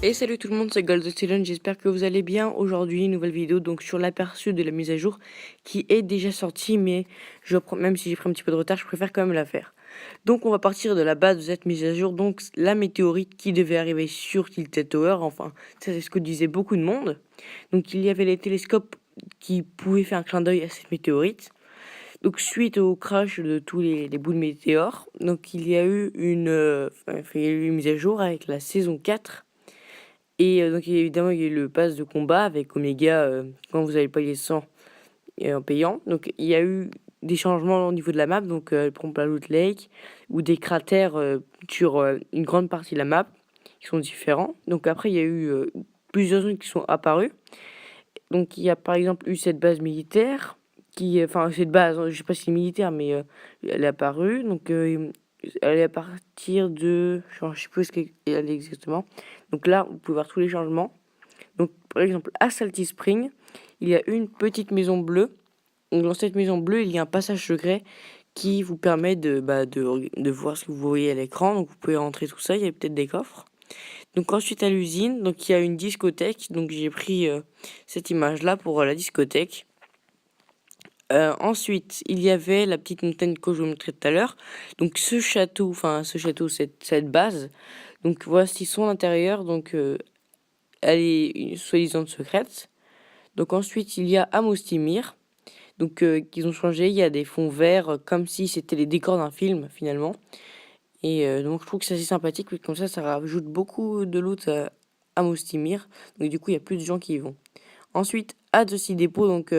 Et salut tout le monde, c'est Golden, j'espère que vous allez bien. Aujourd'hui, nouvelle vidéo donc sur l'aperçu de la mise à jour qui est déjà sortie, mais même si j'ai pris un petit peu de retard, je préfère quand même la faire. Donc on va partir de la base de cette mise à jour, donc la météorite qui devait arriver sur Tilted Tower, enfin ça c'est ce que disait beaucoup de monde. Donc il y avait les télescopes qui pouvaient faire un clin d'œil à cette météorite. Donc suite au crash de tous les bouts de météores, donc il y a eu une mise à jour avec la saison 4. Et donc évidemment, il y a eu le pass de combat avec Omega quand vous avez payé 100 en payant. Donc il y a eu des changements au niveau de la map, donc par exemple la Loot Lake, ou des cratères sur une grande partie de la map qui sont différents. Donc après, il y a eu plusieurs zones qui sont apparues. Donc il y a par exemple eu cette base militaire, enfin cette base, je sais pas si c'est militaire, mais elle est apparue. Donc elle est à partir de, je sais plus ce qu'elle est exactement. Donc là, vous pouvez voir tous les changements. Donc par exemple, à Salty Spring, il y a une petite maison bleue. Donc dans cette maison bleue, il y a un passage secret qui vous permet de voir ce que vous voyez à l'écran. Donc vous pouvez rentrer tout ça, il y a peut-être des coffres. Donc ensuite à l'usine, donc il y a une discothèque. Donc j'ai pris cette image-là pour la discothèque. Ensuite, il y avait la petite montagne que je vous montrais tout à l'heure. Donc cette base. Donc voici son intérieur. Donc elle est soi-disant secrète. Donc ensuite, il y a Amostimir. Donc qu'ils ont changé. Il y a des fonds verts comme si c'était les décors d'un film finalement. Et donc je trouve que c'est assez sympathique. Comme ça rajoute beaucoup de loot à Amostimir. Donc du coup, il y a plus de gens qui y vont. Ensuite, à Dusty Depot, donc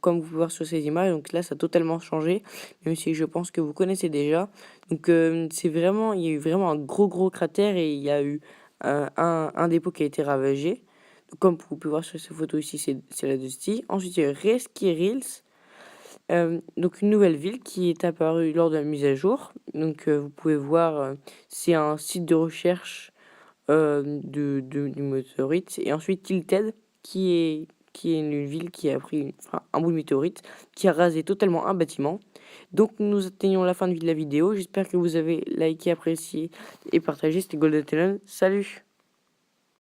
comme vous pouvez voir sur ces images, donc là ça a totalement changé, même si je pense que vous connaissez déjà. Donc il y a eu vraiment un gros cratère et il y a eu un dépôt qui a été ravagé. Donc, comme vous pouvez voir sur ces photos ici, c'est la Dusty. Ensuite, il y a eu Rescue Hills, donc une nouvelle ville qui est apparue lors de la mise à jour. Donc vous pouvez voir, c'est un site de recherche du météorite. Et ensuite Tilted, qui est une ville qui a pris un bout de météorite, qui a rasé totalement un bâtiment. Donc nous atteignons la fin de la vidéo. J'espère que vous avez liké, apprécié et partagé. C'était Golden Talon. Salut!